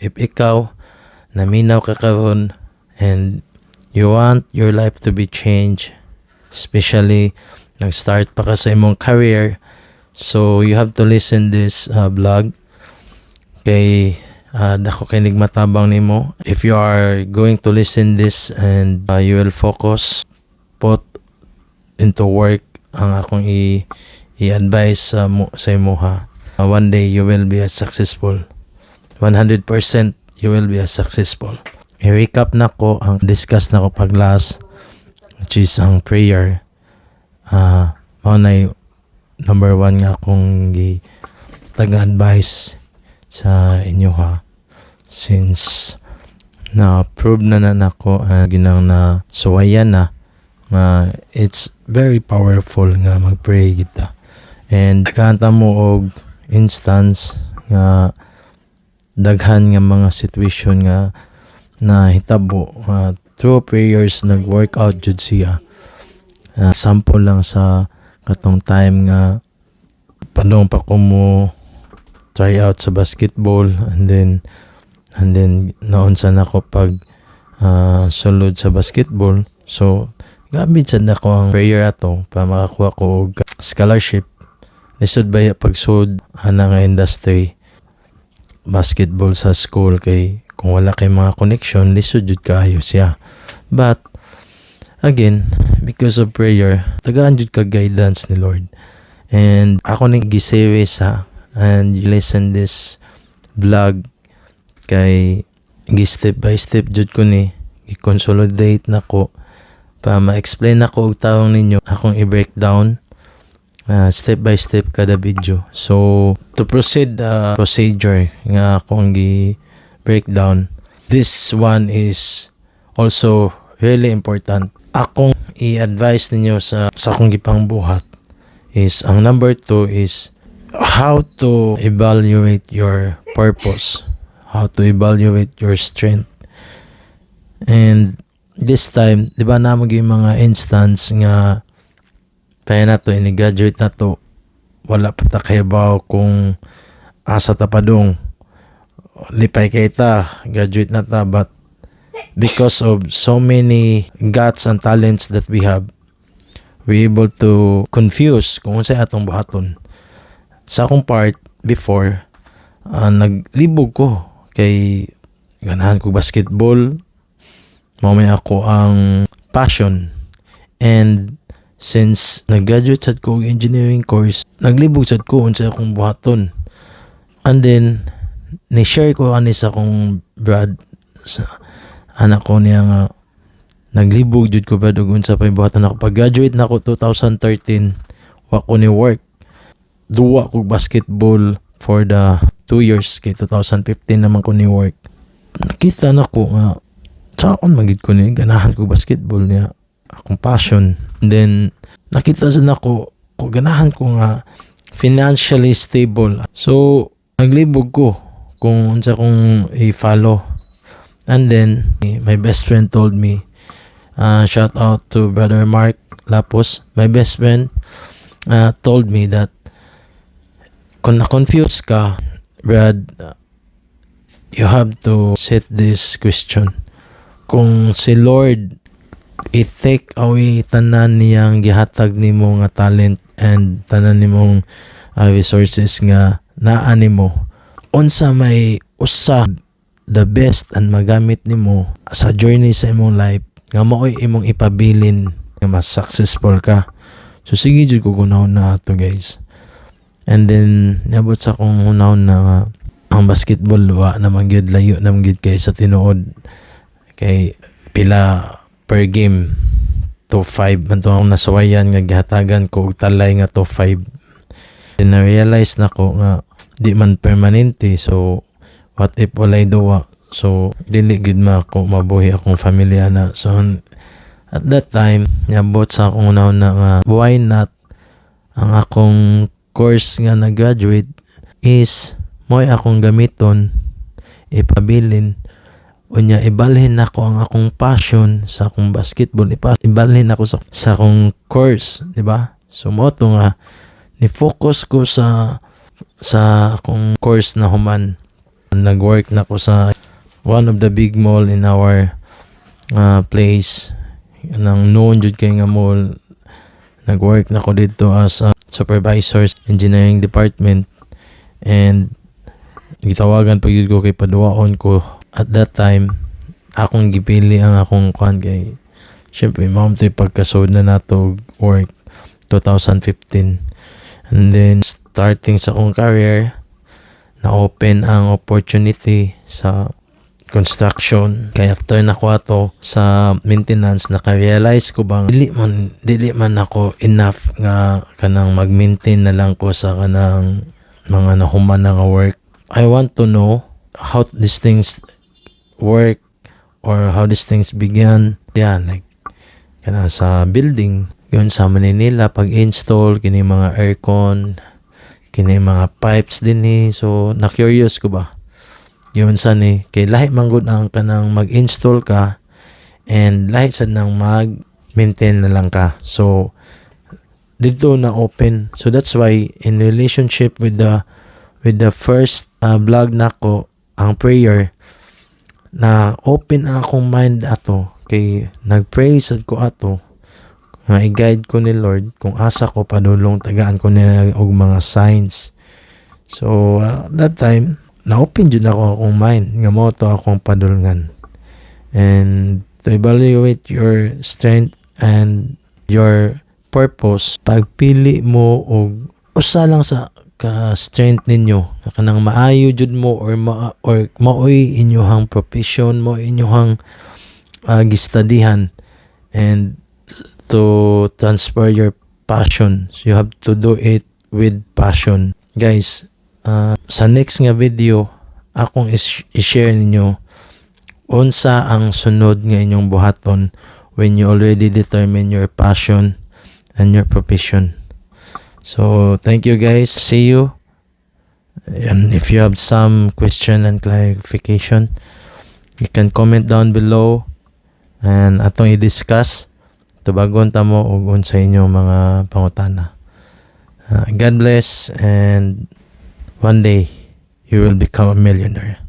if ikaw naminaw ka karon and you want your life to be changed, especially nag-start pa ka sa imong career, so you have to listen this vlog kay dako kay nigmatabang nimo. If you are going to listen this and you will focus, put into work ang akong i-advise sa imuha, one day you will be a successful. 100% you will be a successful. I-recap na ko ang discuss na ko pag last, which is ang prayer. Mao na number 1 nga akong taga-advice sa inyo ha. Since na-prove na nako ginang na suwayan na it's very powerful nga mag-pray kita. And kanta mo og instance nga daghan nga mga situation nga na hitabo through prayers nag-work out jud siya. Sample lang sa katong time nga padong pa ko mo try out sa basketball and then naunsa na ko pag sulod sa basketball. So gamit sad na ko ang prayer ato para makakuha ko og scholarship. Lisod ba pagsud ana nga industry basketball sa school, kay kung wala kay mga connection lisod jud kaayo siya. But again, because of prayer, tagaan jud ka guidance ni Lord. And ako ning gi-series and you listen this vlog kay gi-step by step jud ko ni i-consolidate na ko para ma-explain na ko og taong ninyo akong i-breakdown step by step kada video. So to proceed procedure nga akong gi-breakdown, this one is also really important. Akong i-advise ninyo sa akong gipang buhat is ang number 2 is how to evaluate your purpose, how to evaluate your strength. And this time, di ba na mga instance nga kaya na to, ini-graduate na to, wala pa ta kayabaw kung asa ta padong, lipay kay ta, graduate na ta, but because of so many guts and talents that we have, we able to confuse kung unsay atong buhaton. Sa akong part before, naglibog ko kay ganahan ko basketball, mamay ako ang passion. And since nag-graduate sad ko engineering course, naglibog sad ko unsay akong buhaton. And then ni-share ko ani sa akong brad sa anak ko niya nga naglibog jud ko ba dugon sa buhaton ako. Pag graduate na ako 2013, wa ko ni work. Duwa ko basketball for the 2 years kay 2015 naman ko ni work. Nakita na ko nga saon magid ko ni ganahan ko basketball niya akong passion. And then nakita sa nako ko ganahan ko nga financially stable. So naglibog ko kung unsa kong i-follow. And then my best friend told me, shout out to brother Mark Lapos, my best friend told me that kung na-confuse ka, Brad, you have to set this question. Kung si Lord i-take away tanan niyang gihatag nimo nga talent and tanan nimong resources nga naa nimo, unsa may usa the best and magamit nimo sa journey sa imong life nga mao'y imong ipabilin nga mas successful ka. So sige jud ko gunahon na ato guys. And then niabot sa akong hunahon na ang basketball wa naman gyud, layo naman gyud kay sa tinuod, kay pila per game to 5 man to akong nasuwayan nga gihatagan ko og talay nga to 5. Then na-realize na ko nga di man permanente, so what if walay duwa, so dili gid ko mabuhi akong familya na. So at that time niabot sa akong hunahon na nga why not ang akong course nga na-graduate is mo'y akong gamiton, ipabilin, unya ibalhin nako ang akong passion sa akong basketball, ibalhin nako sa akong course, di ba? So mo to nga ni-focus ko sa akong course na human. Nag-work na ko sa one of the big mall in our place. Nang noon jud kay nga mall, nag-work na ko dito as a supervisor engineering department, and gitawagan pag yun ko kay paduwaon ko at that time. Akong gipili ang akong kuan kay syempre mao tay pagkasod na nato work 2015, and then starting sa akong career na open ang opportunity sa construction. Kaya after na ko ato sa maintenance, naka-realize ko bang dili man ako enough nga kanang mag-maintain na lang ko sa kanang mga nahuman na nga work. I want to know how these things work or how these things began. Yan, like kanang sa building yun sa Manila, pag-install kini mga aircon, kini mga pipes din ni. So na-curious ko ba yun sa ni kay lahi manggod ang kanang mag-install ka and lahi sad nang mag-maintain na lang ka. So dito na open. So that's why in relationship with the first vlog nako, ang prayer, na open ang akong mind ato kay nag-pray sad ko ato nga i-guide ko ni Lord kung asa ko padulong tagaan ko niya og mga signs. So that time na-open dyan ako akong mind nga mo to akong padulngan, and to evaluate your strength and your purpose. Pagpili mo og usa lang sa ka strength ninyo kanang maayo jud mo or maoy inyohang profession mo, inyohang gistudihan, and to transfer your passion. So you have to do it with passion. Guys, sa next nga video akong i-share ninyo unsa ang sunod nga inyong buhaton when you already determine your passion and your profession. So thank you guys, see you, and if you have some question and clarification, you can comment down below and atong i-discuss tubagon ta mo og unsa inyong mga pangutana. God bless, and one day you will become a millionaire.